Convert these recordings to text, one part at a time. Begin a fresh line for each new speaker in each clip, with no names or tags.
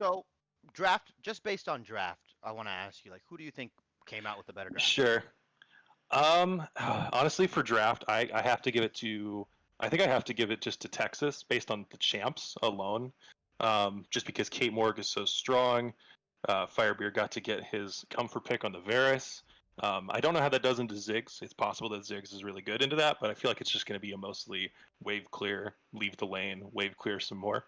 So draft, just based on draft, I want to ask you, like, who do you think came out with a better draft?
Sure. Honestly, for draft, I have to give it to. I think I have to give it just to Texas based on the champs alone. Just because Kate Morg is so strong. Firebeard got to get his comfort pick on the Varus. I don't know how that does into Ziggs. It's possible that Ziggs is really good into that, but I feel like it's just going to be a mostly wave clear, leave the lane, wave clear some more.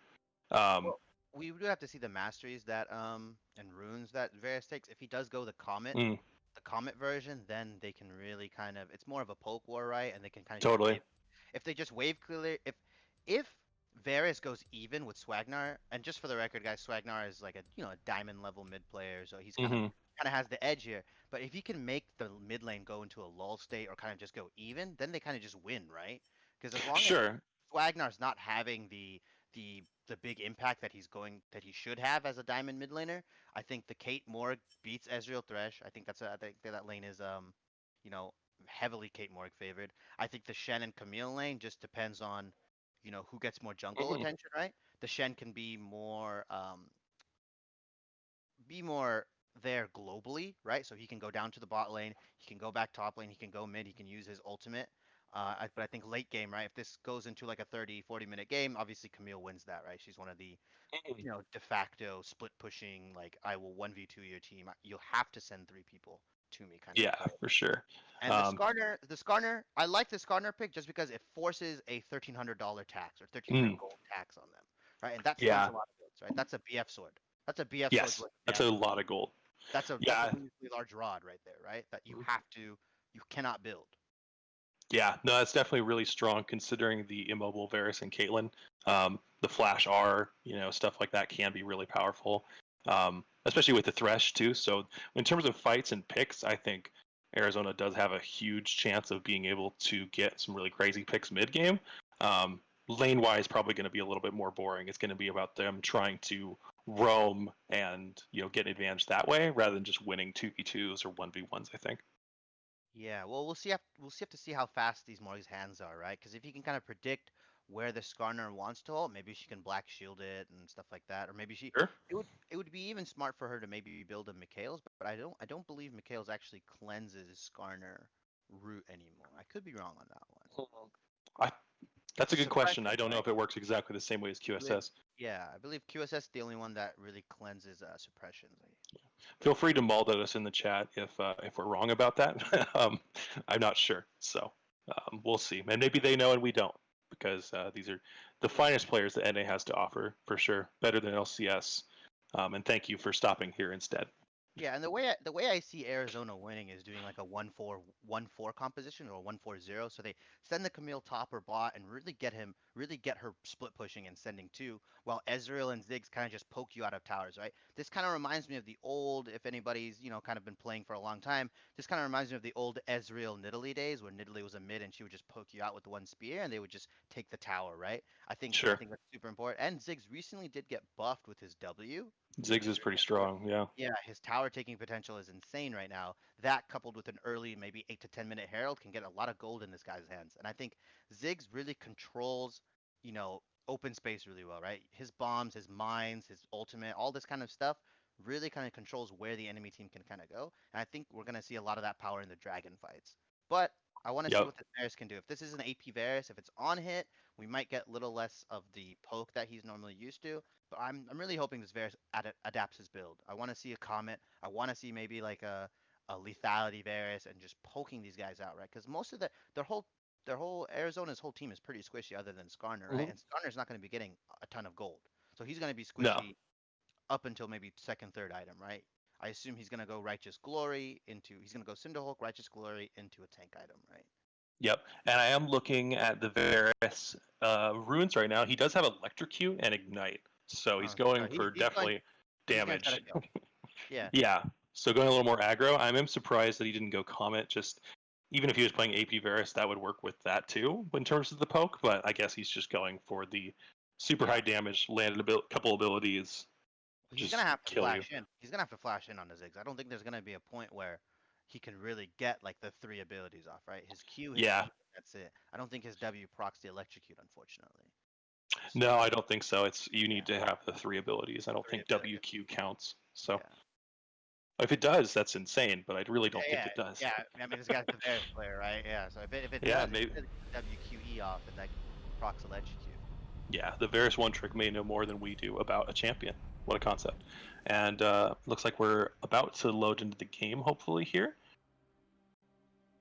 Um,
Well, we do have to see the masteries that and runes that Varus takes. If he does go
mm,
the comet version, then they can really kind of it's more of a poke war, right? And they can kind of just
totally.
wave. If they just wave clear, if Varus goes even with Swagnar, and just for the record, guys, Swagnar is like a diamond level mid player, so he's
Hmm.
kind of has the edge here. But if he can make the mid lane go into a lull state or kind of just go even, then they kind of just win, right? Because as long as
Sure.
Swagnar's not having the big impact that he should have as a diamond mid laner, I think the Kate Morg beats Ezreal Thresh. I think that lane is you know, heavily Kate Morg favored. I think the Shen and Camille lane just depends on, who gets more jungle
Mhm.
attention, right? The Shen can be more there globally, right? So he can go down to the bot lane, he can go back top lane, he can go mid, he can use his ultimate. But I think late game, right? If this goes into like a 30, 40-minute game, obviously Camille wins that, right? She's one of the,
Mhm.
de facto split pushing, like I will 1v2 your team. You'll have to send three people to me kind of
Yeah,
player.
for sure.
And
Um,
The Skarner, I like the Skarner pick just because it forces a $1,300 tax or 1,300
mm,
gold tax on them, right? And that slows
yeah,
a lot of builds, right? That's a BF sword. That's a BF sword's
yes,
worth of
that's a
damage.
lot of gold.
That's a
Yeah,
reasonably large rod right there, right? That you cannot build.
yeah, no, that's definitely really strong considering the immobile Varus and Caitlyn. The Flash R, stuff like that can be really powerful, especially with the Thresh too. So in terms of fights and picks, I think Arizona does have a huge chance of being able to get some really crazy picks mid game. Um, Lane wise, probably going to be a little bit more boring. It's going to be about them trying to roam and get an advantage that way rather than just winning 2v2s or 1v1s. I think.
Yeah, well, we'll see have to see how fast these Morg's hands are, right? Because if you can kind of predict where the Skarner wants to ult, maybe she can black shield it and stuff like that, or maybe
Sure.
it would be even smart for her to maybe build a Mikhail's, but I don't believe Mikhail's actually cleanses Skarner root anymore. I could be wrong on that one.
I That's
It's
a good question. I
suppressions,
don't know
right?
if it works exactly the same way as
I believe,
QSS.
yeah, I believe QSS is the only one that really cleanses suppressions.
Feel free to maul at us in the chat if we're wrong about that. I'm not sure, so we'll see. And maybe they know and we don't, because these are the finest players that NA has to offer for sure. Better than LCS. And thank you for stopping here instead.
Yeah, and the way I see Arizona winning is doing like a 1-4-1-4 composition or 1-4-0. So they send the Camille top or bot and really get her split pushing and sending two, while Ezreal and Ziggs kind of just poke you out of towers, right? This kind of reminds me of the old, if anybody's kind of been playing for a long time, this kind of reminds me of the old Ezreal Nidalee days where Nidalee was a mid and she would just poke you out with one spear and they would just take the tower, right? I
Sure.
think that's super important. And Ziggs recently did get buffed with his W,
Ziggs
his
is pretty strong. Yeah.
yeah, his tower taking potential is insane right now. That coupled with an early, maybe 8 to 10 minute Herald can get a lot of gold in this guy's hands. And I think Ziggs really controls, open space really well, right? His bombs, his mines, his ultimate, all this kind of stuff really kind of controls where the enemy team can kind of go. And I think we're going to see a lot of that power in the dragon fights. But I want to see
Yep.
what the Varus can do. If this is an AP Varus, if it's on hit, we might get a little less of the poke that he's normally used to. But I'm really hoping this Varus adapts his build. I want to see a Comet. I want to see maybe like a lethality Varus and just poking these guys out, right? Because most of their whole Arizona's whole team is pretty squishy, other than Skarner, right?
Hmm.
And Skarner's not going to be getting a ton of gold, so he's going to be
No.
squishy up until maybe second, third item, right? I assume he's going to go Righteous Glory into he's going to go Cinderhulk, Righteous Glory into a tank item, right?
Yep. And I am looking at the Varus runes right now. He does have Electrocute and Ignite, so he's
So
going for definitely
he's going to try to
damage.
kill. Yeah.
Yeah. So going a little more aggro. I am surprised that he didn't go Comet. Just even if he was playing AP Varus, that would work with that too in terms of the poke. But I guess he's just going for the super
Yeah.
high damage, landed a couple abilities,
He's gonna
just
have to
kill you.
flash in. He's gonna have to flash in on the Ziggs. I don't think there's gonna be a point where he can really get like the three abilities off, right? His Q, his
Yeah.
E, that's it. I don't think his W procs the electrocute, unfortunately.
No, I don't think so. You need to have the 3 abilities. I don't
Three
think
abilities.
WQ counts. So
Yeah.
if it does, that's insane. But I really don't
Yeah,
think it does.
yeah, yeah. I mean, this guy's the Varus player, right? Yeah. So if it
Yeah,
does, it's
maybe.
gonna get WQE off, and that procs will execute.
Yeah, the Varus one trick may know more than we do about a champion. What a concept! And looks like we're about to load into the game. Hopefully here.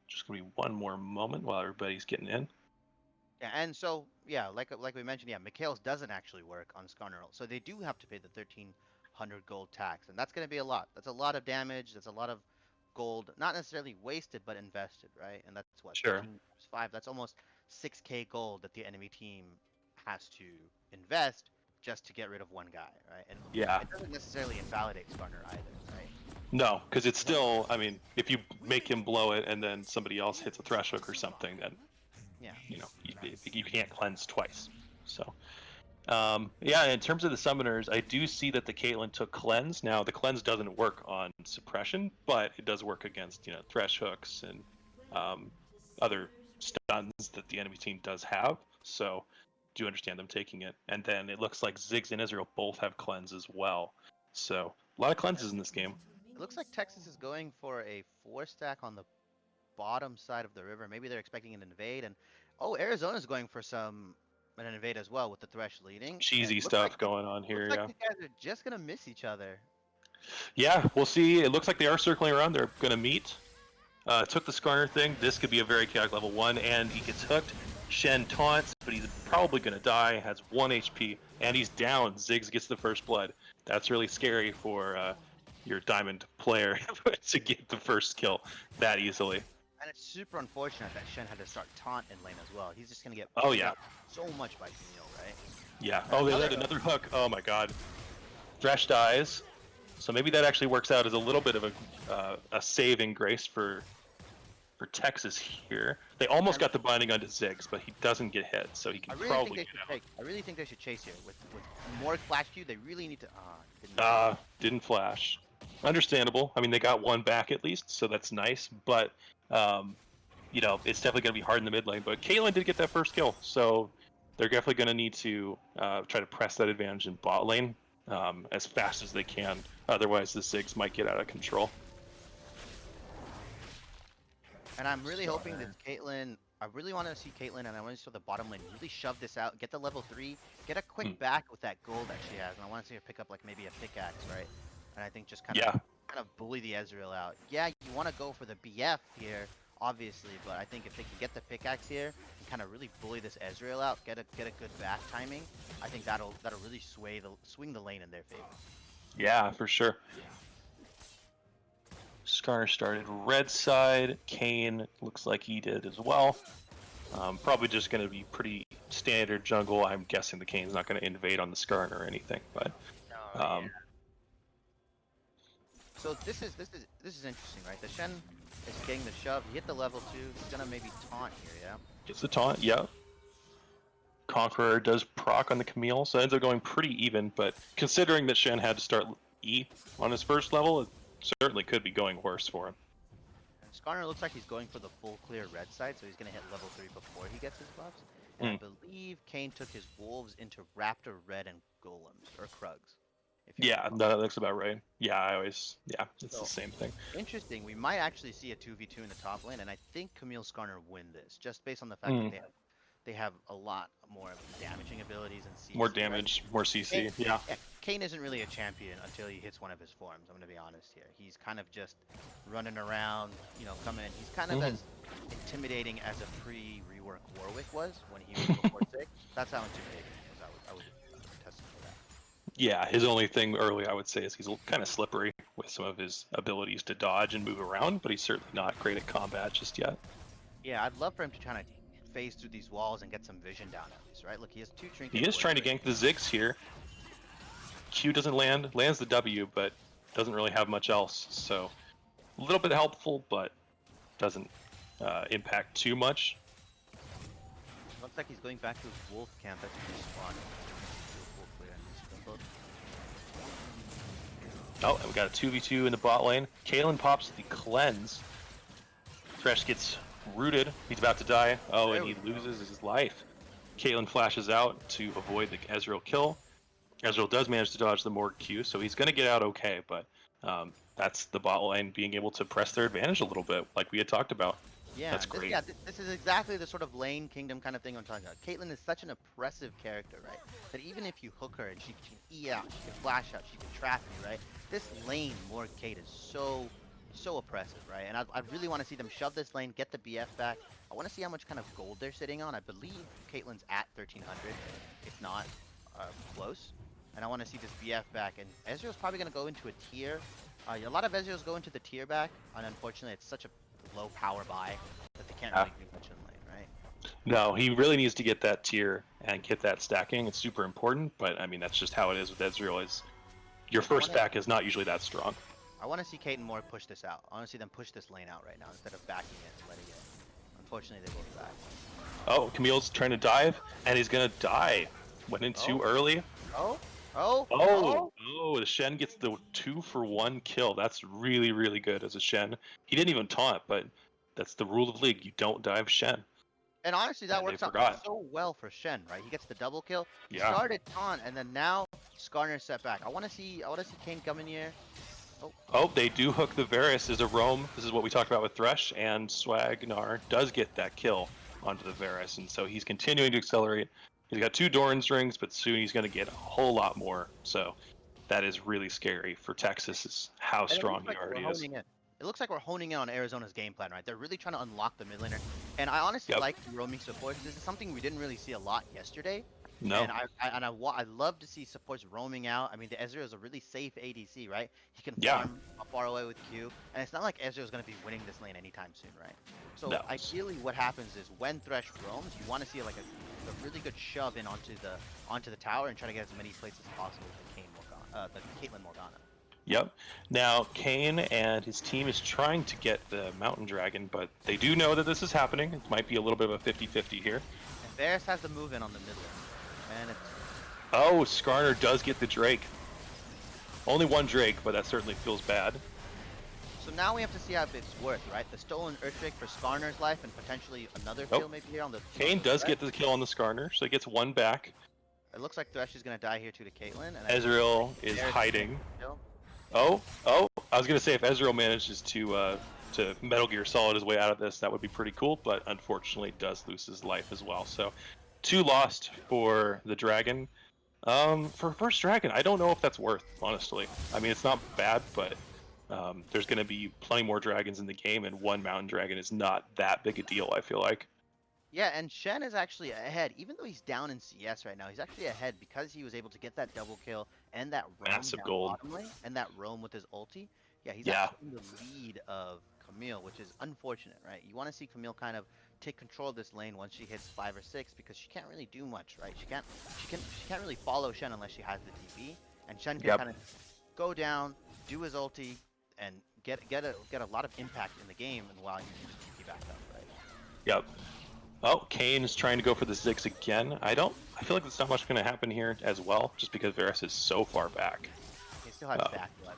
Just gonna be one more moment while everybody's getting in.
Yeah, and so yeah, like we mentioned, yeah, Mikhail's doesn't actually work on Scuffed, so they do have to pay the 1,300 gold tax, and that's gonna be a lot. That's a lot of damage. That's a lot of gold, not necessarily wasted, but invested, right? And that's what
Sure.
13 times 5. That's almost 6k gold that the enemy team has to invest just to get rid of one guy, right? And
Yeah.
it doesn't necessarily invalidate Scuffed either, right?
No, because it's still. I mean, if you make him blow it and then somebody else hits a thresh hook or something, then
Yeah.
you can't cleanse twice. So. Yeah, in terms of the summoners, I do see that the Caitlyn took cleanse. Now the cleanse doesn't work on suppression, but it does work against thresh hooks and other stuns that the enemy team does have. So do understand them taking it. And then it looks like Ziggs and Israel both have cleanse as well. So a lot of cleanses in this game.
It looks like Texas is going for a 4-stack on the bottom side of the river. Maybe they're expecting an invade, and oh, Arizona's going for an invade as well with the Thresh leading. And
Cheesy stuff going on here, yeah.
these guys are just gonna miss each other.
Yeah, we'll see. It looks like they are circling around. They're going to meet. Took the Skarner thing. This could be a very chaotic level 1, and he gets hooked. Shen taunts, but he's probably going to die. Has 1 HP, and he's down. Ziggs gets the first blood. That's really scary for your diamond player to get the first kill that easily.
And it's super unfortunate that Shen had to start taunt in lane as well. He's just gonna get
Oh yeah,
so much by Camille, right?
Yeah. Oh, they let another hook. Oh my god. Thresh dies. So maybe that actually works out as a little bit of a saving grace for Texas here. They almost got the binding onto Ziggs, but he doesn't get hit, so he can probably get out.
I really think they should chase here with more flash Q. They really need to.
Didn't flash. Understandable. I mean, they got one back at least, so that's nice. But it's definitely going to be hard in the mid lane. But Caitlyn did get that first kill, so they're definitely going to need to try to press that advantage in bot lane as fast as they can. Otherwise, the Ziggs might get out of control.
And I'm really hoping that Caitlyn. I really want to see Caitlyn, and I want to see the bottom lane really shove this out, get the level 3, get a quick back with that gold that she has, and I want to see her pick up like maybe a pickaxe, right? And I think just kind of bully the Ezreal out. Yeah, you want to go for the BF here, obviously, but I think if they can get the pickaxe here and kind of really bully this Ezreal out, get a good back timing, I think that'll really swing the lane in their favor.
Yeah, for sure. Scar started red side. Kane looks like he did as well. Probably just going to be pretty standard jungle. I'm guessing the Kane's not going to invade on the Scar or anything, but.
So this is interesting, right? The Shen is getting the shove. He hit the level 2. He's gonna maybe taunt here, yeah.
Gets the taunt, yeah. Conqueror does proc on the Camille, so it ends up going pretty even. But considering that Shen had to start E on his first level, it certainly could be going worse for him.
Skarner looks like he's going for the full clear red side, so he's going to hit level 3 before he gets his buffs. And I believe Kane took his wolves into Raptor Red and Golems, or Krugs.
Yeah, no, that looks about right. Yeah, it's the same thing.
Interesting, we might actually see a 2v2 in the top lane, and I think Camille Skarner win this, just based on the fact that they have a lot more damaging abilities and CC.
More damage, more CC, yeah.
Kane isn't really a champion until he hits one of his forms, I'm going to be honest here. He's kind of just running around, coming in. He's kind of as intimidating as a pre-rework Warwick was when he was before 6. That's how intimidating he was. I would attest to that.
Yeah, his only thing early, I would say, is he's kind of slippery with some of his abilities to dodge and move around, but he's certainly not great at combat just yet.
Yeah, I'd love for him to try to phase through these walls and get some vision down at least, right? Look, he has 2 trinkets.
He is trying to gank the Ziggs here. Q doesn't land, lands the W, but doesn't really have much else. So a little bit helpful, but doesn't impact too much.
Looks like he's going back to his wolf camp that he spawned.
Oh, and we got a 2v2 in the bot lane. Kalen pops the cleanse. Thresh gets rooted. He's about to die. Oh, and he loses his life. Caitlyn flashes out to avoid the Ezreal kill. Ezreal does manage to dodge the Morg Q, so he's going to get out okay, but that's the bot lane being able to press their advantage a little bit, like we had talked about.
Yeah,
That's great.
this is exactly the sort of lane kingdom kind of thing I'm talking about. Caitlyn is such an oppressive character, right? That even if you hook her and she can E out, she can flash out, she can trap you, right? This lane, Morg Kate, is so oppressive, right? And I really want to see them shove this lane, get the BF back. I want to see how much kind of gold they're sitting on. I believe Caitlyn's at 1300, if not close. And I want to see this BF back. And Ezreal's probably going to go into a tier. A lot of Ezreals go into the tier back, and unfortunately, it's such a low power buy that they can't really do much in lane, right?
No, he really needs to get that tier and get that stacking. It's super important, but I mean that's just how it is with Ezreal. Is your first back is not usually that strong.
I want to see Kate and Morg push this out. I want to see them push this lane out right now instead of backing it and letting it. Unfortunately, they both back.
Oh, Camille's trying to dive, and he's gonna die. Went in too early. The Shen gets the 2-for-1 kill. That's really, really good as a Shen. He didn't even taunt, but that's the rule of League. You don't dive Shen.
And honestly, that works out so well for Shen, right? He gets the double kill. He started taunt, and then now Skarner set back. I want to see Kane come in here.
Oh, they do hook the Varus as a roam. This is what we talked about with Thresh, and Swagnar does get that kill onto the Varus, and so he's continuing to accelerate. He's got 2 Doran's rings, but soon he's going to get a whole lot more. So that is really scary for Texas, is how strong he already is.
It looks like we're honing in on Arizona's game plan, right? They're really trying to unlock the mid laner. And I honestly like the roaming supports. This is something we didn't really see a lot yesterday.
No.
And I love to see supports roaming out. I mean, the Ezreal is a really safe ADC, right? He can farm far away with Q. And it's not like Ezreal is going to be winning this lane anytime soon, right? So ideally what happens is when Thresh roams, you want to see like a really good shove in onto the tower and try to get as many places as possible with the Caitlyn Morgana.
Yep. Now, Kane and his team is trying to get the Mountain Dragon, but they do know that this is happening. It might be a little bit of a 50-50 here.
And Varus has the move in on the mid lane. And it's...
Oh, Skarner does get the Drake. Only one Drake, but that certainly feels bad.
So now we have to see how it's worth, right? The stolen Earth Drake for Skarner's life and potentially another kill maybe here on the...
Kane does get the kill on the Skarner, so he gets one back.
It looks like Thresh is going to die here too to Caitlyn. And
Ezreal is hiding. Oh, I was going to say if Ezreal manages to Metal Gear Solid his way out of this, that would be pretty cool, but unfortunately does lose his life as well. So 2 lost for the Dragon. For first Dragon, I don't know if that's worth, honestly. I mean, it's not bad, but there's going to be plenty more dragons in the game, and 1 Mountain Dragon is not that big a deal, I feel like.
Yeah, and Shen is actually ahead. Even though he's down in CS right now, he's actually ahead because he was able to get that double kill and that roam
massive gold
lane, and that roam with his ulti. Yeah, he's actually in the lead of Camille, which is unfortunate, right? You want to see Camille kind of take control of this lane once she hits 5 or 6 because she can't really do much, right? She can't really follow Shen unless she has the TP, and Shen can kind of go down, do his ulti, and get a lot of impact in the game, and while you can just TP back up, right?
Yep. Oh, Kane is trying to go for the Ziggs again. I feel like there's not much going to happen here as well, just because Varus is so far back.
He still has back, I believe.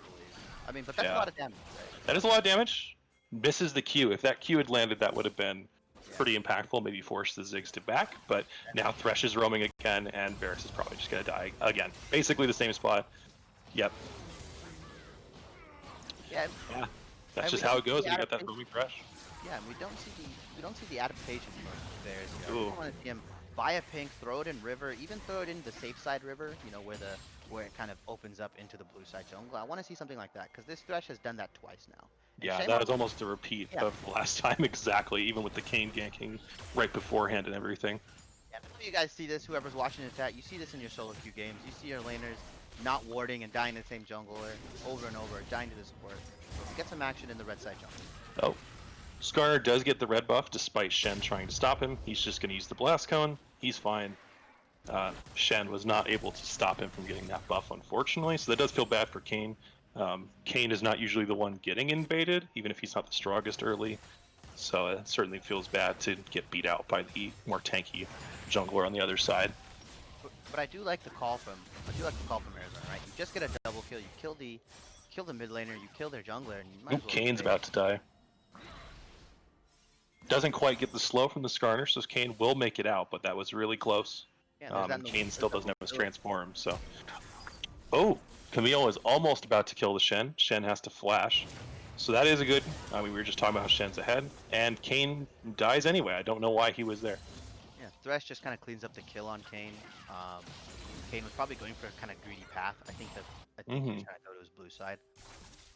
I mean, but that's a lot of damage, right?
That is a lot of damage. Misses the Q. If that Q had landed, that would have been pretty impactful. Maybe force the Ziggs to back. But now Thresh is roaming again, and Varus is probably just going to die again. Basically the same spot. Yep.
Yeah.
That's just how it goes when you got that roaming Thresh.
Yeah, and we don't see the adaptation for Varus. You know, we want to see him buy a pink, throw it in river, even throw it in the safe side river. You know, where it kind of opens up into the blue side jungle. I want to see something like that because this Thresh has done that twice now.
Yeah, that was almost a repeat of the last time exactly, even with the Kane ganking right beforehand and everything.
Yeah, you guys see this, whoever's watching the chat, you see this in your solo queue games. You see your laners not warding and dying to the same jungler over and over, dying to the support. So get some action in the red side jungle.
Oh. Skarner does get the red buff despite Shen trying to stop him. He's just going to use the blast cone. He's fine. Shen was not able to stop him from getting that buff, unfortunately, so that does feel bad for Kane. Kane is not usually the one getting invaded, even if he's not the strongest early, so it certainly feels bad to get beat out by the more tanky jungler on the other side.
But I do like the call from Arizona, right? You just get a double kill, you kill the mid laner, you kill their jungler, and you might as well
Kane's about to die. Doesn't quite get the slow from the Skarner, so Kane will make it out, but that was really close.
Yeah, there's that
And Kane
there's
still
that
doesn't have his
mobility.
transform, so. Oh, Camille is almost about to kill the Shen. Shen has to flash. So that is a good, I mean, we were just talking about how Shen's ahead, and Kane dies anyway. I don't know why he was there.
Yeah, Thresh just kind of cleans up the kill on Kane. Kane was probably going for a kind of greedy path. I think he was trying to go to his blue side.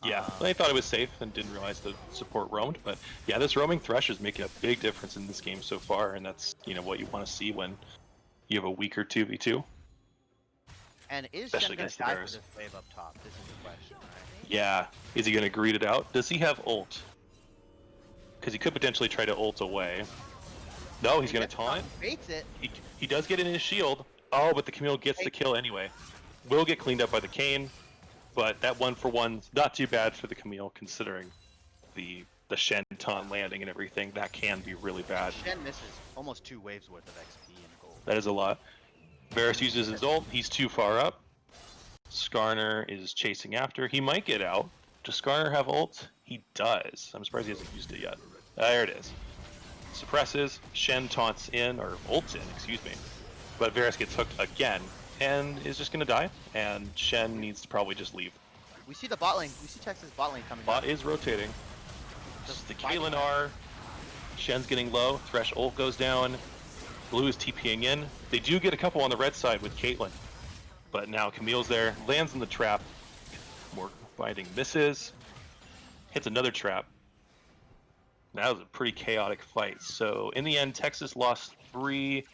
Yeah, I thought it was safe and didn't realize the support roamed, but yeah, this roaming Thresh is making a big difference in this game so far, and that's, what you want to see when you have a weaker 2v2.
And is
Especially
Shen gonna
against the
die for
Bears.
this wave up top? This is the question, right?
Yeah, is he going to greet it out? Does he have ult? Because he could potentially try to ult away. No, he's going to taunt.
Baits it.
He does get in his shield. Oh, but the Camille gets the kill anyway. Will get cleaned up by the Kane, but that 1-for-1's not too bad for the Camille considering the Shen taunt landing and everything. That can be really bad.
Shen misses almost 2 waves worth of XP and gold.
That is a lot. Varus uses his ult. He's too far up. Skarner is chasing after. He might get out. Does Skarner have ult? He does. I'm surprised he hasn't used it yet. There it is. Suppresses. Shen taunts in, or ults in, excuse me. But Varus gets hooked again and is just going to die. And Shen needs to probably just leave.
We see the bot lane. We see Texas bot lane coming.
Bot is rotating. Just the Caitlyn R. Shen's getting low. Thresh ult goes down. Blue is TPing in. They do get a couple on the red side with Caitlyn. But now Camille's there. Lands in the trap. More binding misses. Hits another trap. That was a pretty chaotic fight. So in the end, Texas lost 3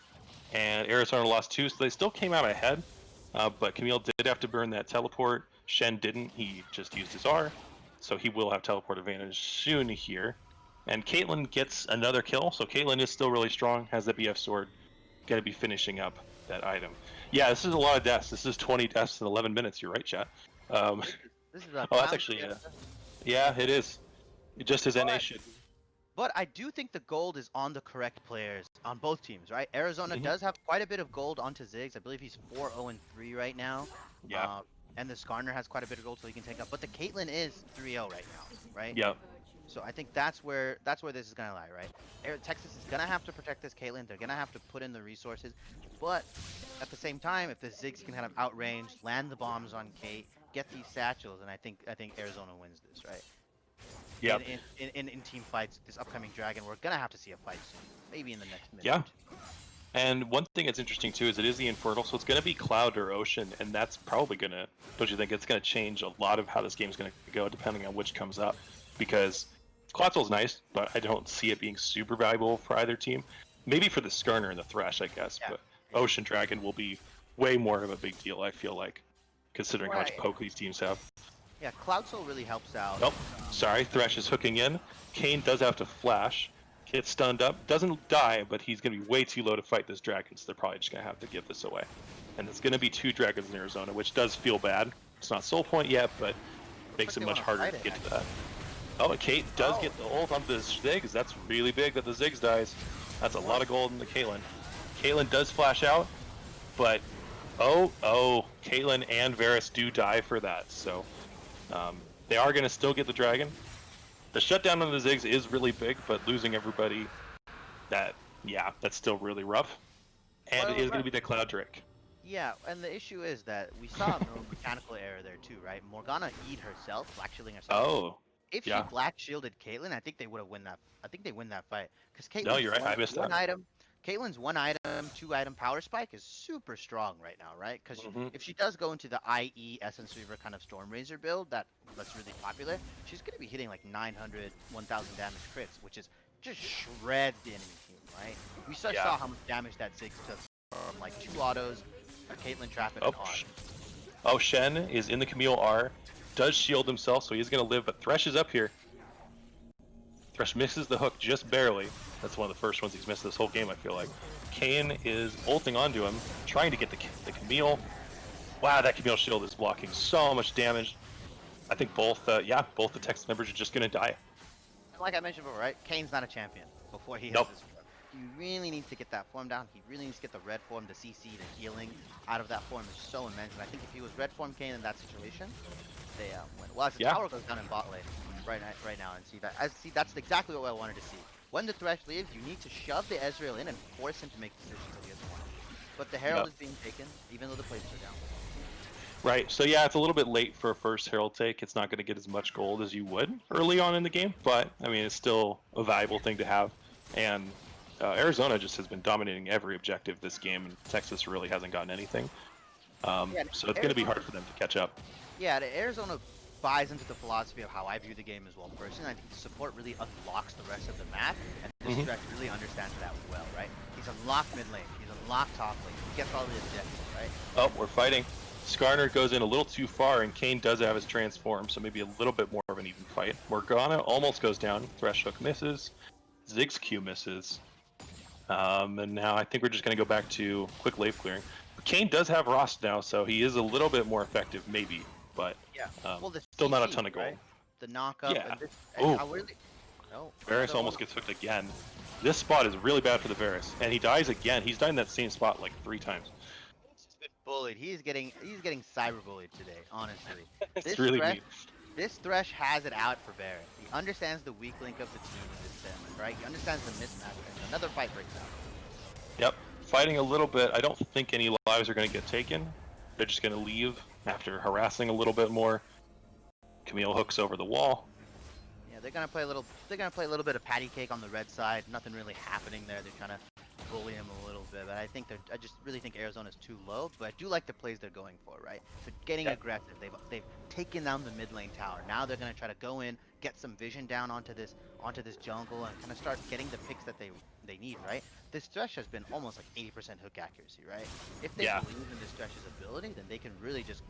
and Arizona lost 2. So they still came out ahead. But Camille did have to burn that teleport. Shen didn't. He just used his R. So he will have teleport advantage soon here. And Caitlyn gets another kill. So Caitlyn is still really strong. Has the BF sword. Got to be finishing up that item. Yeah, this is a lot of deaths. This is 20 deaths in 11 minutes. You're right, chat.
This is a
Oh, that's actually, yeah, it is. Just as NA should.
But I do think the gold is on the correct players on both teams, right? Arizona does have quite a bit of gold onto Ziggs. I believe he's 4-0-3 right now.
Yeah.
And the Skarner has quite a bit of gold, so he can take up. But the Caitlyn is 3-0 right now, right?
Yeah.
So I think that's where this is gonna lie, right? Texas is gonna have to protect this Caitlyn. They're gonna have to put in the resources, but at the same time, if the Ziggs can kind of outrange, land the bombs on Kate, get these satchels, and I think Arizona wins this, right?
Yeah.
In team fights, this upcoming Dragon, we're gonna have to see a fight soon, maybe in the next minute.
Yeah. And one thing that's interesting too is it is the Infernal, so it's going to be Cloud or Ocean, and that's probably going to, don't you think, it's going to change a lot of how this game's going to go depending on which comes up, because Quetzal's nice, but I don't see it being super valuable for either team. Maybe for the Skarner and the Thresh, I guess, but Ocean Dragon will be way more of a big deal, I feel like, considering how much poke these teams have.
Yeah, Cloud Soul really helps out.
Nope, sorry, Thresh is hooking in. Kane does have to flash. Gets stunned up, doesn't die, but he's going to be way too low to fight this dragon, so they're probably just going to have to give this away. And it's going to be 2 dragons in Arizona, which does feel bad. It's not soul point yet, but makes it much harder to get to that. Oh, and Kate does get the ult onto the Ziggs. That's really big that the Ziggs dies. That's a lot of gold in the Caitlyn. Caitlyn does flash out, but oh, Caitlyn and Varus do die for that. So they are going to still get the dragon. The shutdown on the Ziggs is really big, but losing everybody, that's still really rough. And it is going to be the Cloud Drake.
Yeah, and the issue is that we saw no mechanical error there too, right? Morgana E'd herself, black shielding herself.
Oh,
if she black shielded Caitlyn, I think they would have win that. I think they win that fight because Caitlyn's
no, you're right. I missed
one
that.
item. Caitlyn's 1-item, 2-item power spike is super strong right now, right? Because if she does go into the IE Essence Reaver kind of Storm Razor build that's really popular, she's going to be hitting like 900, 1000 damage crits, which is just shreds the enemy team, right? We saw how much damage that Ziggs took from like 2 autos, a Caitlyn trap, and a Koch.
Oh, Shen is in the Camille R, does shield himself, so he's going to live, but Thresh is up here. Thresh misses the hook just barely. That's one of the first ones he's missed this whole game, I feel like. Kane is ulting onto him, trying to get the Camille. Wow, that Camille shield is blocking so much damage. I think both the Texas members are just going to die.
Like I mentioned before, right? Kane's not a champion before he hits his form. He really needs to get that form down. He really needs to get the red form, the CC, the healing out of that form is so immense. And I think if he was red form Kane in that situation, they win. Well, as the tower goes down in bot lane right now and see that. That's exactly what I wanted to see. when the Thresh leaves, you need to shove the Ezreal in and force him to make decisions that he doesn't want. But the Herald
Yep.
is being taken, even though the plates are down.
Right. So yeah, it's a little bit late for a first Herald take. It's not going to get as much gold as you would early on in the game, but I mean, it's still a valuable thing to have. And Arizona just has been dominating every objective this game, and Texas really hasn't gotten anything.
Yeah,
So it's going to be
Arizona,
hard for them to catch up.
yeah, the Arizona buys into the philosophy of how I view the game as well. Personally, I think the support really unlocks the rest of the map, and this stretch really understands that well, right? He's unlocked mid lane, he's unlocked top lane, he gets all the objectives, right?
Oh, we're fighting. Scrim goes in a little too far, and Kane does have his transform, so maybe a little bit more of an even fight. Morgana almost goes down. Thresh hook misses. Ziggs Q misses. And now I think we're just going to go back to quick wave clearing. Kane does have Rost now, so he is a little bit more effective, maybe, but
Yeah. Well, the
still not a
CC,
ton of gold.
right? The knockup,
Yeah.
and this,
Ooh.
and how really... Oh,
Varus
another
almost
one.
gets hooked again. This spot is really bad for the Varus, and he dies again. He's died in that same spot like 3 times.
He's been bullied. He's getting cyberbullied today, honestly.
It's
This
really
Thresh,
neat.
this Thresh has it out for Barrett. He understands the weak link of the team in this tournament, right? He understands the mismatch, and another fight breaks out.
Yep, fighting a little bit. I don't think any lives are going to get taken. They're just going to leave after harassing a little bit more. Camille hooks over the wall.
Yeah, they're gonna play a little. They're gonna play a little bit of patty cake on the red side. Nothing really happening there. They're trying to bully him a little bit, but I just really think Arizona's too low. But I do like the plays they're going for, right? They're getting aggressive. They've taken down the mid lane tower. Now they're gonna try to go in, get some vision down onto this jungle, and kind of start getting the picks that they need, right? This Thresh has been almost like 80% hook accuracy, right? If they believe in this Thresh's ability, then they can really just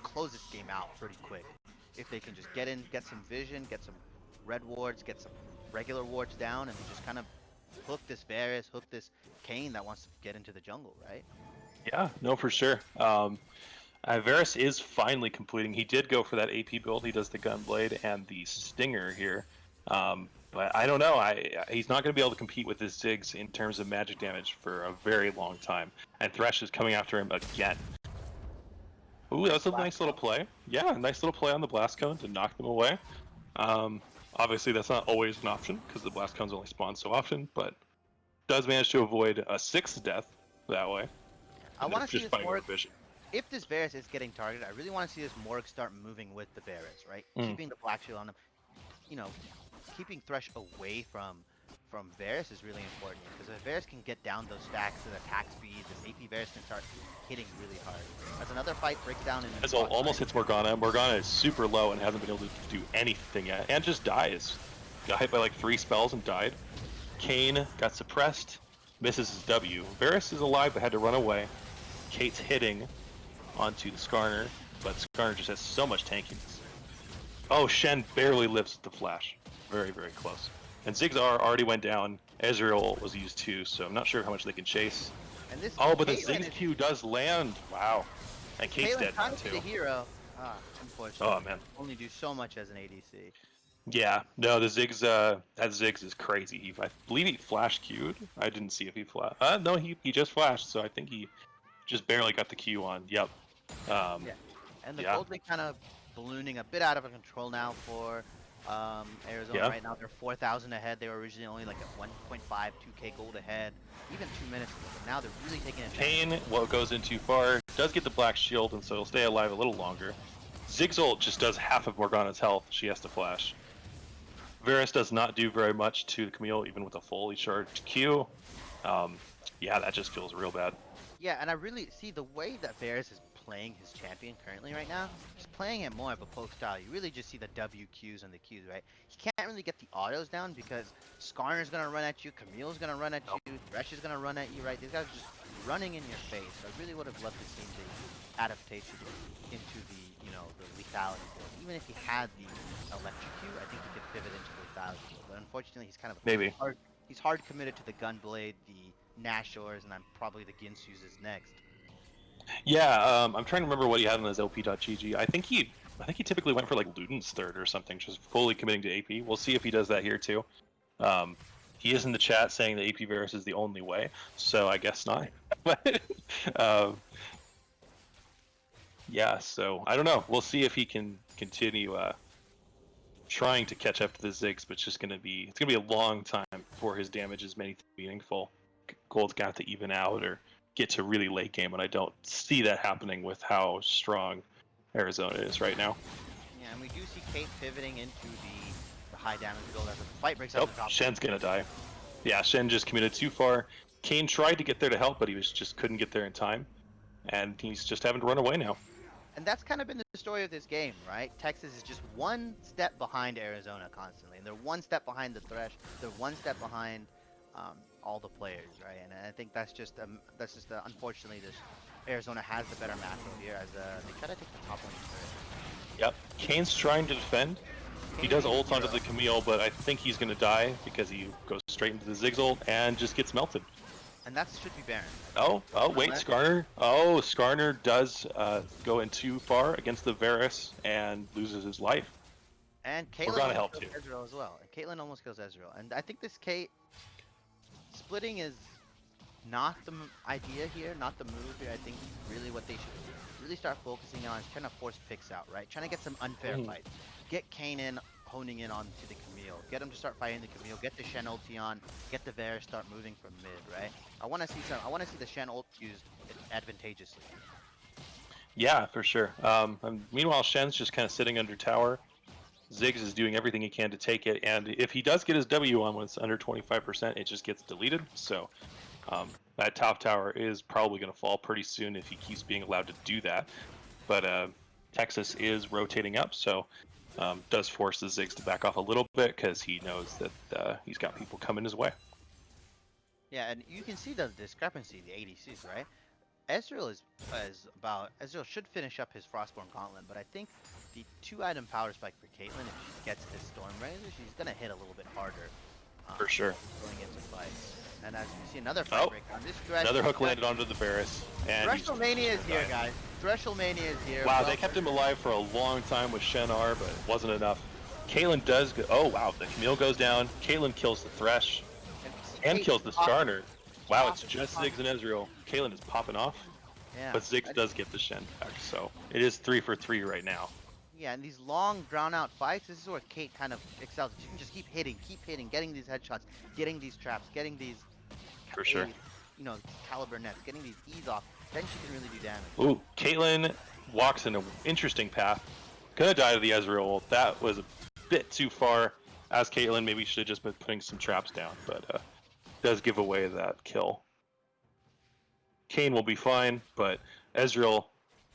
close this game out pretty quick. If they can just get in, get some vision, get some red wards, get some regular wards down, and just kind of hook this Varus, hook this Kane that wants to get into the jungle, right?
Yeah, no, for sure. Varus is finally completing. He did go for that AP build. He does the Gunblade and the Stinger here. But I don't know. He's not going to be able to compete with his Ziggs in terms of magic damage for a very long time. And Thresh is coming after him again. Ooh, that's a nice little play. Yeah, nice little play on the Blast Cone to knock them away. Obviously, that's not always an option because the Blast Cones only spawn so often, but does manage to avoid a 6th death that way.
I want to see this Morg.
Vision.
If this Varus is getting targeted, I really want to see this Morg start moving with the Varus, right? Keeping the Black Shield on him. You know, keeping Thresh away from Varus is really important because if Varus can get down those stacks and attack speed, this AP Varus can start hitting really hard. As another fight breaks down in
As almost hits Morgana. Morgana is super low and hasn't been able to do anything yet, and just dies. Got hit by like 3 spells and died. Kane got suppressed, misses his W. Varus is alive but had to run away. Kate's hitting onto the Skarner, but Skarner just has so much tankiness. Oh, Shen barely lives with the flash. Very, very close. And Ziggs already went down. Ezreal was used too, so I'm not sure how much they can chase.
And this
but the Ziggs Q does land. Wow. And Kate's dead now too.
The hero. Unfortunately.
Oh man.
Only do so much as an ADC.
Yeah, no, the Ziggs, that Ziggs is crazy. I believe he flash Q'd. I didn't see if he flashed. No, he just flashed, so I think he just barely got the Q on. Yep.
Yeah. And the gold league kind of ballooning a bit out of control now for Arizona. Right now they're 4,000 ahead. They were originally only like at 1.5, 2k gold ahead, even 2 minutes ago. But now they're really taking advantage.
Kane, goes in too far, does get the black shield, and so he'll stay alive a little longer. Ziggs ult just does half of Morgana's health. She has to flash. Varus does not do very much to the Camille, even with a fully charged Q. Yeah, that just feels real bad.
Yeah, and I really see the way that Varus is playing his champion currently right now. He's playing it more of a poke style. You really just see the WQs and the Qs, right? He can't really get the autos down because Skarner's gonna run at you, Camille's gonna run at you, Thresh is gonna run at you, right? These guys are just running in your face. I really would have loved to see the adaptation into the, the lethality build. Even if he had the electric Q, I think he could pivot into the lethality build. But unfortunately, he's kind of he's hard committed to the Gunblade, the Nashors, and then probably the Ginsu's is next.
Yeah, I'm trying to remember what he had on his LP.GG. I think he typically went for like Luden's third or something, just fully committing to AP. We'll see if he does that here too. He is in the chat saying that AP Varus is the only way, so I guess not. But yeah, so I don't know. We'll see if he can continue trying to catch up to the Ziggs, but it's gonna be a long time before his damage is meaningful. Gold's got to even out or get to really late game, and I don't see that happening with how strong Arizona is right now.
Yeah, and we do see Kate pivoting into the high damage build as the fight breaks out the top.
Shen's gonna die. Yeah, Shen just committed too far. Kane tried to get there to help, but he just couldn't get there in time, and he's just having to run away now.
And that's kind of been the story of this game, right? Texas is just one step behind Arizona constantly, and they're one step behind the Thresh. They're one step behind all the players, right? And I think that's just unfortunately, this Arizona has the better macro here as they try to take the top lane first.
Yep, Kane's trying to defend. He does ult onto the Camille, but I think he's gonna die because he goes straight into the Ziggs ult and just gets melted.
And that should be Baron.
Oh, wait, Skarner. Oh, Skarner does go in too far against the Varus and loses his life.
And Caitlyn
gonna help
kills
too.
Ezreal as well. And Caitlyn almost kills Ezreal. And I think this Kate splitting is not the idea here, not the move here. I think really what they should really start focusing on is trying to force picks out, right? Trying to get some unfair fights. Get Kane in, honing in onto the Camille. Get him to start fighting the Camille. Get the Shen ulti on. Get the Varus start moving from mid, right? I want to see the Shen ult used advantageously.
Yeah, for sure. And meanwhile, Shen's just kind of sitting under tower. Ziggs is doing everything he can to take it, and if he does get his W on when it's under 25%, it just gets deleted. So that top tower is probably going to fall pretty soon if he keeps being allowed to do that. But Texas is rotating up, so does force the Ziggs to back off a little bit because he knows that he's got people coming his way.
Yeah, and you can see the discrepancy, the ADCs, right? Ezreal Ezreal should finish up his Frostborn Gauntlet, but I think the 2-item power spike for Caitlyn, if she gets this Storm Razor, she's gonna hit a little bit harder.
For sure.
Going into fights. And as you see another fight break on this Thresh.
Another hook landed onto the Varus.
Threshold Mania is here, guys. Threshold Mania is here.
Wow, they kept him alive for a long time with Shen R, but it wasn't enough. Caitlyn does go. Oh wow, the Camille goes down. Caitlyn kills the Thresh and kills the Skarner. Wow, it's just Ziggs and Ezreal. Caitlyn is popping off.
Yeah.
But Ziggs does get the Shen back, so it is 3 for 3 right now.
Yeah, and these long, drawn-out fights, this is where Kate kind of excels. She can just keep hitting, getting these headshots, getting these traps, getting these,
For sure.
caliber nets, getting these E's off. Then she can really do damage.
Ooh, Caitlyn walks in an interesting path. Gonna die to the Ezreal ult. That was a bit too far. As Caitlyn, maybe should have just been putting some traps down, but does give away that kill. Kayn will be fine, but Ezreal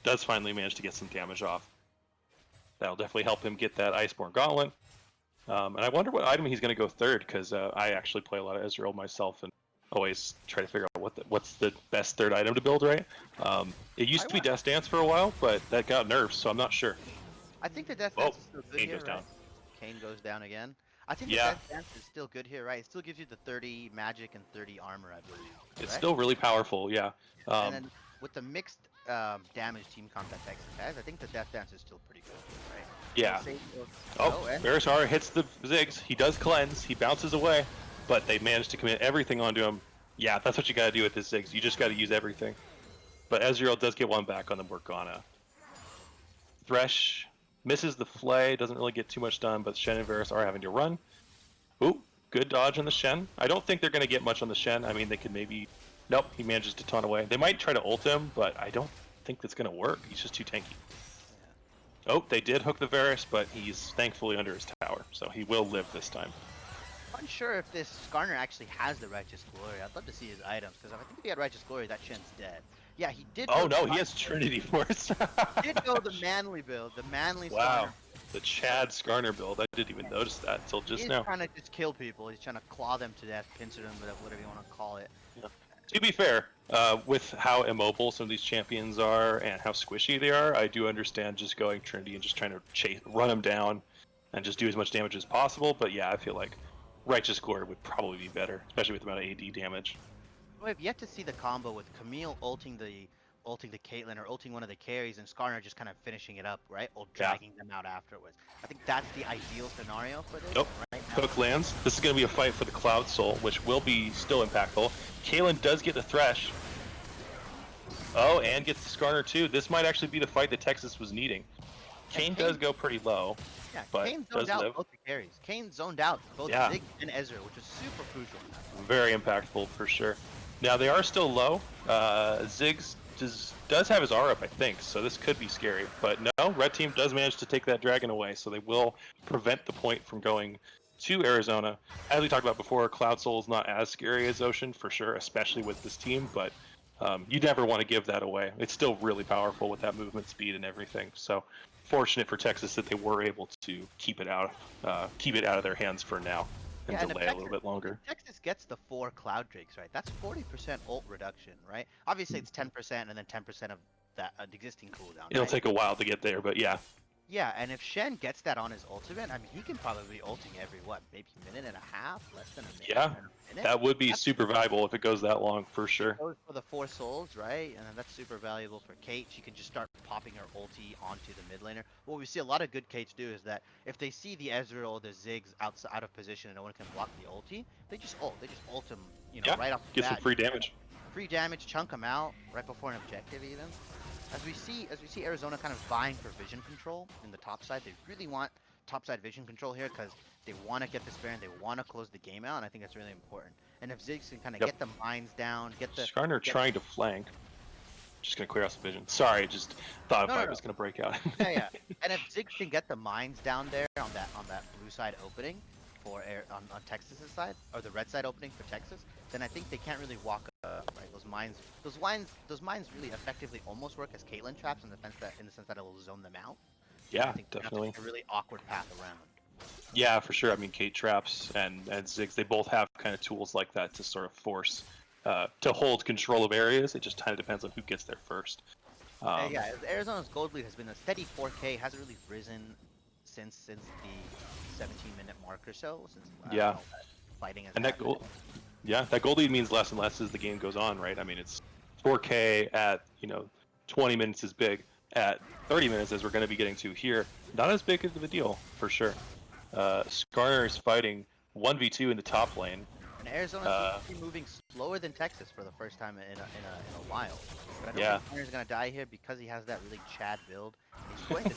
does finally manage to get some damage off. That'll definitely help him get that Iceborne Gauntlet. And I wonder what item he's going to go third, because I actually play a lot of Ezreal myself and always try to figure out what's the best third item to build, right? It used to be Death Dance for a while, but that got nerfed, so I'm not sure.
I think the Death Dance is still good
Kayn
here,
goes down.
Kayn goes down again. I think the Death Dance is still good here, right? It still gives you the 30 magic and 30 armor, I believe.
It's still really powerful, yeah.
And then with the mixed damage team comp that Texas has, I think the Death Dance is still pretty good, right?
Yeah. Varus hits the Ziggs. He does cleanse. He bounces away, but they managed to commit everything onto him. Yeah, that's what you got to do with this Ziggs. You just got to use everything. But Ezreal does get one back on the Morgana. Thresh misses the Flay. Doesn't really get too much done, but Shen and Varus are having to run. Ooh, good dodge on the Shen. I don't think they're going to get much on the Shen. I mean, they could maybe... Nope, he manages to taunt away. They might try to ult him, but I don't think that's going to work. He's just too tanky. Oh, they did hook the Varus, but he's thankfully under his tower, so he will live this time.
Unsure if this Skarner actually has the Righteous Glory. I'd love to see his items, because I think if he had Righteous Glory, that Shen's dead. Yeah, he did.
Oh no, he has Trinity Force.
He did go the manly build, the manly
Wow,
Skarner.
the Chad Skarner build. I didn't even notice that until just now.
He's trying to just kill people. He's trying to claw them to death, pincer them, whatever you want to call it.
Yeah. To be fair, with how immobile some of these champions are and how squishy they are, I do understand just going Trinity and just trying to run them down and just do as much damage as possible. But yeah, I feel like Righteous Glory would probably be better, especially with the amount of AD damage.
I've yet to see the combo with Camille ulting the Caitlyn or ulting one of the carries and Skarner just kind of finishing it up, right? Or dragging them out afterwards. I think that's the ideal scenario for this.
Nope.
Right
Koch lands. This is going to be a fight for the Cloud Soul, which will be still impactful. Caitlyn does get the Thresh. Oh, and gets the Skarner too. This might actually be the fight that Texas was needing. Kane does go pretty low,
Yeah,
but
Kane zoned
does
out
live.
both the carries. Kane zoned out both
Yeah.
Ziggs and Ezreal, which is super crucial.
Very impactful for sure. Now they are still low. Ziggs does have his R up, I think, so this could be scary. But no, red team does manage to take that dragon away, so they will prevent the point from going to Arizona. As we talked about before, Cloud Soul is not as scary as Ocean for sure, especially with this team. But you never want to give that away. It's still really powerful with that movement speed and everything. So fortunate for Texas that they were able to keep it out of their hands for now and
Yeah, and
delay a little bit longer.
if Texas gets the 4 Cloud Drakes, right, that's 40% ult reduction, right? Obviously, it's 10% and then 10% of that existing cooldown,
It'll
right?
take a while to get there, but yeah.
Yeah, and if Shen gets that on his ultimate, I mean, he can probably be ulting every, what, maybe minute and a half? Less than a minute?
Yeah,
A minute?
that would be
That's
super valuable if it goes that long for sure.
goes for the 4 souls, right? And then that's super valuable for Kate. She can just start popping her ulti onto the mid laner. What we see a lot of good Kates do is that if they see the Ezreal or the Ziggs out of position and no one can block the ulti, they just ult. They just ult them,
Yeah,
right off the
get some
bat.
free damage.
Free damage, chunk them out right before an objective even. As we see Arizona kind of vying for vision control in the top side. They really want top side vision control here because they want to get this Baron. They want to close the game out, and I think that's really important. And if Ziggs can kind of get the mines down, get the
Skarner trying to flank. Just gonna clear out some vision. Sorry, just thought a fight was gonna break out.
yeah. And if Ziggs can get the mines down there on that blue side opening for on Texas's side, or the red side opening for Texas, then I think they can't really walk right. Those mines really effectively almost work as Caitlyn traps in the sense that it will zone them out.
Yeah,
I think
definitely.
that's a really awkward path around.
Yeah, for sure. I mean, Kate traps and Ziggs, they both have kind of tools like that to sort of force to hold control of areas. It just kind of depends on who gets there first.
Yeah, Arizona's gold lead has been a steady 4K. Hasn't really risen since the 17-minute mark or so. Since fighting has
that gold, that gold lead means less and less as the game goes on, right? I mean, it's 4K at 20 minutes is big. At 30 minutes, as we're going to be getting to here, not as big of a deal for sure. Skarner is fighting 1v2 in the top lane.
And Arizona seems to be moving slower than Texas for the first time in a while. But I don't think Skarner's gonna die here because he has that really Chad build. He's going to...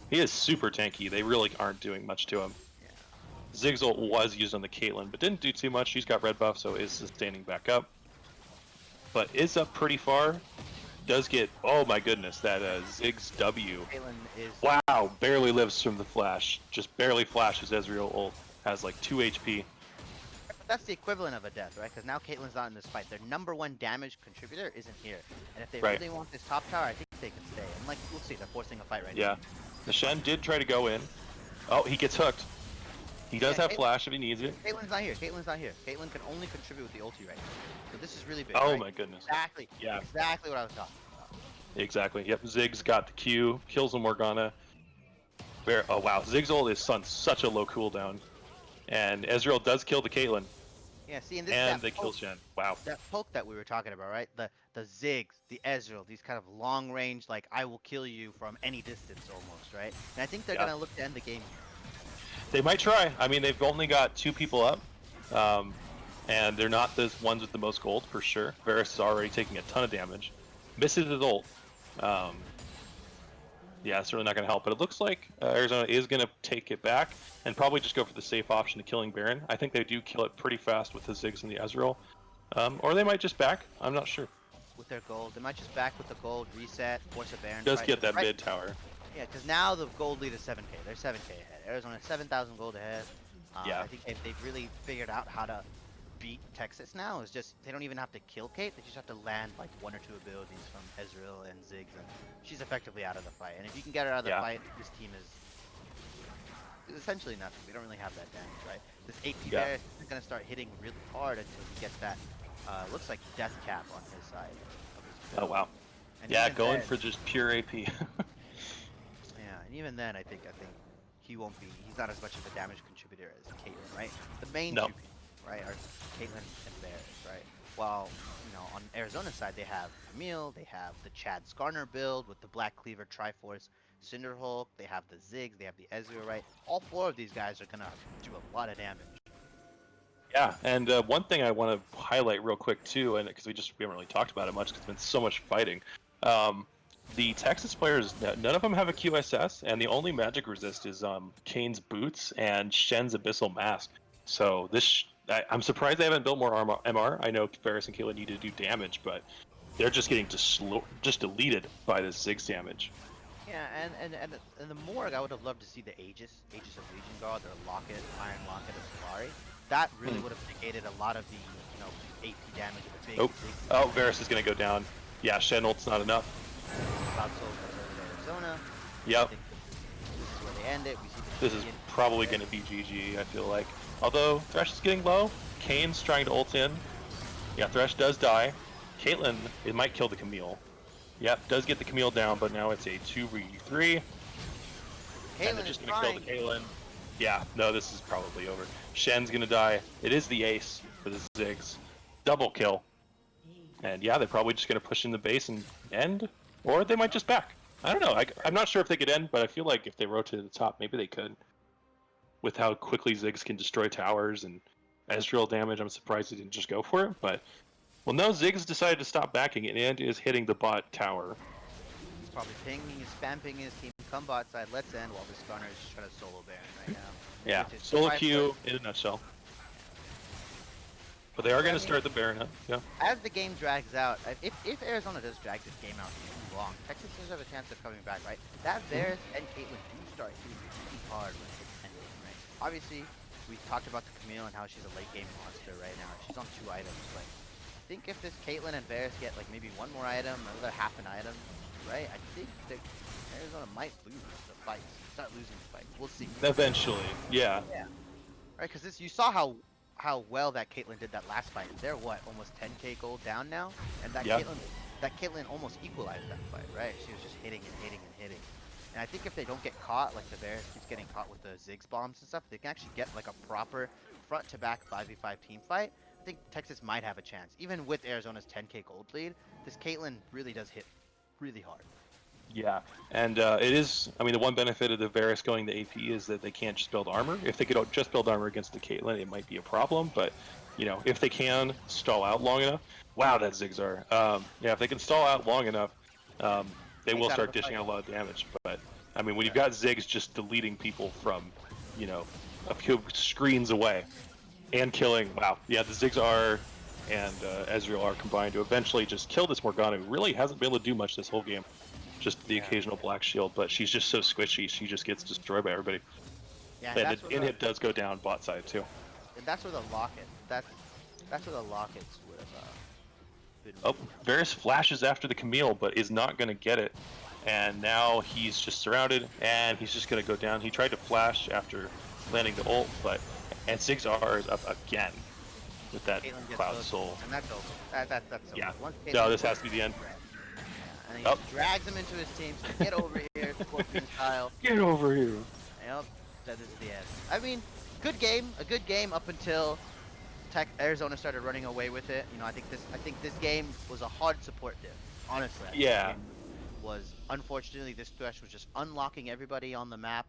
He is super tanky. They really aren't doing much to him. Yeah. Ziggs ult was used on the Caitlyn, but didn't do too much. She's got red buff, so is sustaining back up. But is up pretty far. Does get, oh my goodness, that Ziggs W. Wow, barely lives from the flash. Just barely flashes Ezreal ult. Has like 2 HP.
That's the equivalent of a death, right? Because now Caitlyn's not in this fight. Their #1 damage contributor isn't here. And if they really want this top tower, I think they can stay. And we'll see, they're forcing a fight right now.
Yeah. The Shen did try to go in. Oh, he gets hooked. He does have flash if he needs it.
Caitlyn's not here. Caitlyn can only contribute with the ulti right now. So this is really big.
Oh my goodness.
Exactly. Yeah. Exactly what I was talking about.
Exactly. Yep. Ziggs got the Q, kills a Morgana. Oh wow, Ziggs ult is on such a low cooldown, and Ezreal does kill the Caitlyn.
Yeah. See,
and they kill Shen. Wow.
That poke that we were talking about, right? The Ziggs, the Ezreal, these kind of long range, like I will kill you from any distance almost, right? And I think they're gonna look to end the game.
They might try. I mean, they've only got 2 people up, and they're not the ones with the most gold for sure. Varus is already taking a ton of damage. Misses his ult. Yeah, it's really not going to help. But it looks like Arizona is going to take it back and probably just go for the safe option of killing Baron. I think they do kill it pretty fast with the Ziggs and the Ezreal. Or they might just back. I'm not sure.
With their gold. They might just back with the gold, reset, force a Baron.
Does get that mid tower.
Yeah, because now the gold lead is 7K. They're 7K ahead. Arizona 7,000 gold ahead. I think they've really figured out how to beat Texas now. It's just they don't even have to kill Kate. They just have to land like 1 or 2 abilities from Ezreal and Ziggs, and she's effectively out of the fight. And if you can get her out of the fight, this team is essentially nothing. We don't really have that damage, right? This AP bear is going to start hitting really hard until he gets that looks like death cap on his side of his build.
Oh wow. And going for just pure AP.
And even then, I think he won't be. He's not as much of a damage contributor as Caitlyn, right? The main two, right, are Caitlyn and Varus, right? While on Arizona's side, they have Camille, they have the Chad Skarner build with the Black Cleaver Triforce Cinderhulk, they have the Ziggs, they have the Ezreal, right? All 4 of these guys are gonna do a lot of damage.
Yeah, and one thing I want to highlight real quick too, and because we haven't really talked about it much because it's been so much fighting. the Texas players, none of them have a QSS, and the only magic resist is Kane's boots and Shen's abyssal mask. So I'm surprised they haven't built more MR. I know Varus and Caitlyn need to do damage, but they're just getting just deleted by this Ziggs damage.
Yeah, and the Morgue, I would have loved to see the Aegis of Legion Guard, or Locket, Iron Locket of Solari. That really would have negated a lot of the, AP damage of the big.
Oh, Varus is gonna go down. Yeah, Shen ult's not enough.
Cloud Soul goes over to Arizona.
Yep.
I think this is where they end it. We see
This is probably going to be GG, I feel like. Although Thresh is getting low, Kane's trying to ult in. Yeah, Thresh does die. Caitlyn, it might kill the Camille. Yep, does get the Camille down, but now it's a 2v3. And they're just going to kill the Caitlyn. Yeah, no, this is probably over. Shen's going to die. It is the ace for the Ziggs. Double kill. And yeah, they're probably just going to push in the base and end, or they might just back. I don't know. I'm not sure if they could end, but I feel like if they rotated the top, maybe they could. With how quickly Ziggs can destroy towers and Ezreal damage, I'm surprised they didn't just go for it. But, well, no, Ziggs decided to stop backing and is hitting the bot tower.
He's probably pinging, he's spam pinging his team. Come bot side, let's end, while the Scunner is just trying to solo Baron right now.
Yeah, solo queue in a nutshell. But they are going to start the Baron. Yeah.
As the game drags out, if Arizona does drag this game out too long, Texas does have a chance of coming back, right? That Varus and Caitlyn do start hitting pretty hard when it's ending, right? Obviously, we talked about the Camille and how she's a late game monster right now. She's on 2 items, but I think if this Caitlyn and Varus get like maybe one more item, another half an item, right? I think that Arizona might lose the fights. Start losing the fights. We'll see.
Eventually, yeah.
Yeah. Right, because you saw how well that Caitlyn did that last fight. They're what, almost 10k gold down now, and that Caitlyn almost equalized that fight, right? She was just hitting and hitting and hitting. And I think if they don't get caught, like the Varus keeps getting caught with the Ziggs bombs and stuff, they can actually get like a proper front-to-back 5v5 team fight. I think Texas might have a chance. Even with Arizona's 10k gold lead, this Caitlyn really does hit really hard.
Yeah, and it is, I mean, the one benefit of the Varus going to AP is that they can't just build armor. If they could just build armor against the Caitlyn, it might be a problem, but, if they can stall out long enough, wow, that Zigzar. Yeah, if they can stall out long enough, they will start dishing out a lot of damage, but, I mean, when you've got Ziggs just deleting people from, a few screens away, and killing, wow, yeah, the Zigzar and Ezreal are combined to eventually just kill this Morgana, who really hasn't been able to do much this whole game. Just the occasional black shield, but she's just so squishy, she just gets destroyed by everybody. Yeah, and the inhib does go down bot side too.
And that's where the locket, that's where the lockets would have been.
Oh, Varus flashes after the Camille, but is not going to get it. And now he's just surrounded, and he's just going to go down. He tried to flash after landing the ult, and Zigzar is up again with that Cloud Soul.
And that's over. That's over.
Yeah. No, this has to be the end.
And he just drags him into his team, so get over here, Scorpion style.
Get over here.
Yep, that is the end. I mean, a good game up until Arizona started running away with it. I think this game was a hard support div, honestly.
Yeah.
Was unfortunately this Thresh was just unlocking everybody on the map.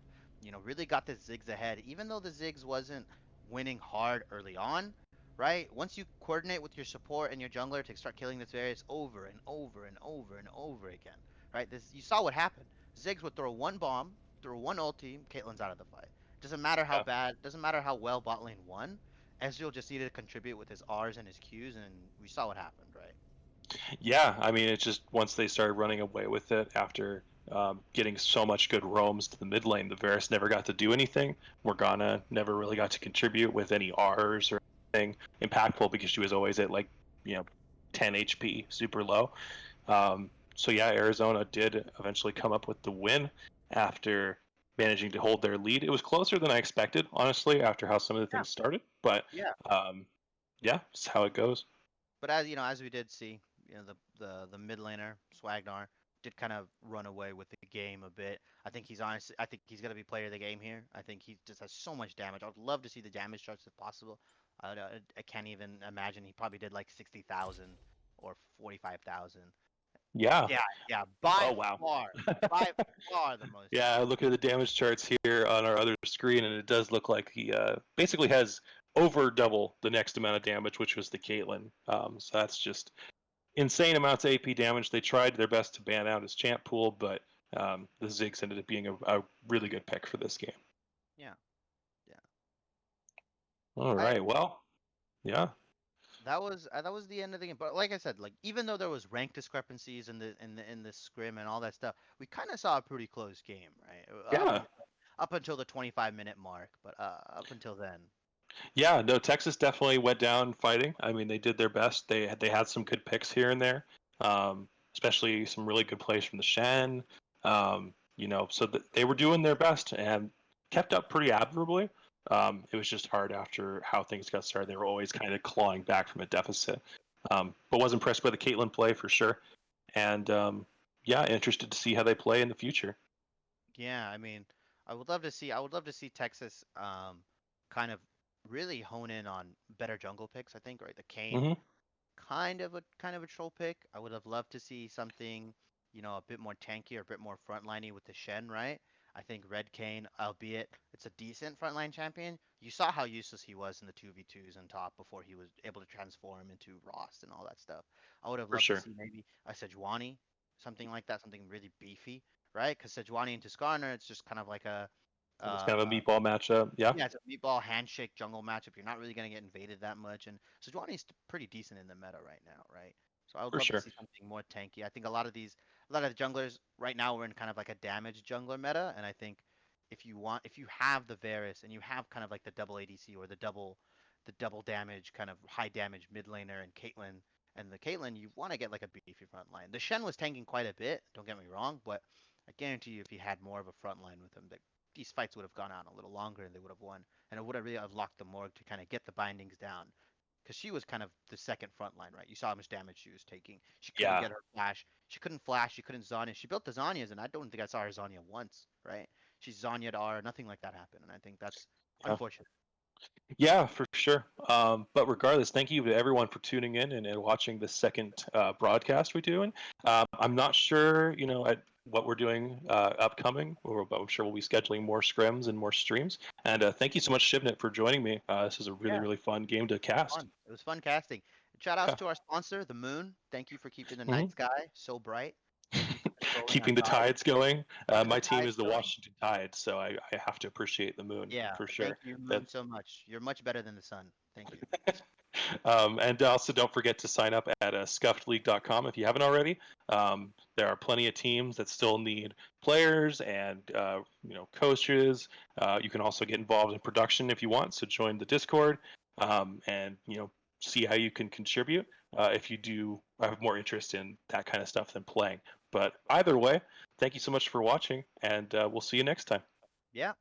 Really got the Ziggs ahead, even though the Ziggs wasn't winning hard early on. Right? Once you coordinate with your support and your jungler to start killing this Varus over and over and over and over again, right? You saw what happened. Ziggs would throw one bomb, throw one ulti, Caitlyn's out of the fight. Doesn't matter how bad, doesn't matter how well bot lane won. Ezreal just needed to contribute with his R's and his Q's, and we saw what happened, right?
Yeah, I mean, it's just once they started running away with it after getting so much good roams to the mid lane, the Varus never got to do anything. Morgana never really got to contribute with any R's or impactful because she was always at 10 HP, super low. So yeah, Arizona did eventually come up with the win after managing to hold their lead. It was closer than I expected, honestly, after how some of the things started. But yeah, it's how it goes.
But as we did see, the mid laner Swagnar did kind of run away with the game a bit. I think he's gonna be player of the game here. I think he just has so much damage. I would love to see the damage charts if possible. I can't even imagine. He probably did like 60,000 or 45,000.
Yeah.
By far the most.
Yeah, look at the damage charts here on our other screen, and it does look like he basically has over double the next amount of damage, which was the Caitlyn. So that's just insane amounts of AP damage. They tried their best to ban out his champ pool, but the Ziggs ended up being a really good pick for this game.
Yeah, yeah.
All
I
right. Well, yeah.
that was the end of the game. But like I said, like even though there was rank discrepancies in the scrim and all that stuff, we kind of saw a pretty close game, right?
Yeah.
Up until the 25-minute mark, but up until then,
Yeah, no, Texas definitely went down fighting. I mean, they did their best. They had some good picks here and there, especially some really good plays from the Shen. So they were doing their best and kept up pretty admirably. It was just hard after how things got started. They were always kind of clawing back from a deficit. But was impressed by the Caitlyn play for sure, and yeah, interested to see how they play in the future.
yeah. I mean, I would love to see Texas kind of really hone in on better jungle picks. I think right, the Kane
Hmm.
kind of a troll pick. I would have loved to see something, a bit more tanky or a bit more frontliney with the Shen, right? I think Red Kane, albeit it's a decent frontline champion, you saw how useless he was in the 2v2s on top before he was able to transform into Rost and all that stuff. I would have
For
loved to
sure.
see maybe a Sejuani, something like that, something really beefy, right? Because Sejuani into Skarner, it's just kind of like
Almost
uh,
kind of a meatball matchup. Yeah,
yeah, it's a meatball handshake jungle matchup. You're not really gonna get invaded that much, and Sejuani's pretty decent in the meta right now, right? So I would
for
love to
sure.
see something more tanky. I think a lot of the junglers right now we're in kind of like a damage jungler meta, and I think if you have the Varus and you have kind of like the double ADC or the double damage kind of high damage mid laner and Caitlyn and the Caitlyn, you want to get like a beefy front line. The Shen was tanking quite a bit, don't get me wrong, but I guarantee you if he had more of a front line with him, that these fights would have gone on a little longer and they would have won. And it would have really unlocked the Morg to kind of get the bindings down. Because she was kind of the second front line, right? You saw how much damage she was taking. She couldn't
Yeah,
get her flash. She couldn't flash. She couldn't Zanya. She built the Zanyas, and I don't think I saw her Zanya once, right? She's Zanya'd R. Nothing like that happened. And I think that's
yeah.
unfortunate.
Yeah, for sure. But regardless, thank you to everyone for tuning in and watching the second broadcast we're doing. I'm not sure, at what we're doing upcoming, but I'm sure we'll be scheduling more scrims and more streams. And thank you so much, Shivnit, for joining me. This is a really,
Yeah,
really fun game to
it was
cast.
fun. It was fun casting. Shout outs
Yeah.
to our sponsor, the Moon. Thank you for keeping the night
Hmm.
sky so bright. Thank you for controlling our
Keeping the
tides,
tides going.
keeping the
My team
tides
is the
going.
Washington Tides, so I have to appreciate the moon
Yeah,
for sure.
thank you,
That
Moon, so much. You're much better than the sun. Thank you.
And also, don't forget to sign up at scuffedleague.com if you haven't already. There are plenty of teams that still need players and coaches. You can also get involved in production if you want. So join the Discord and see how you can contribute if you do have more interest in that kind of stuff than playing. But either way, thank you so much for watching, and we'll see you next time.
Yeah.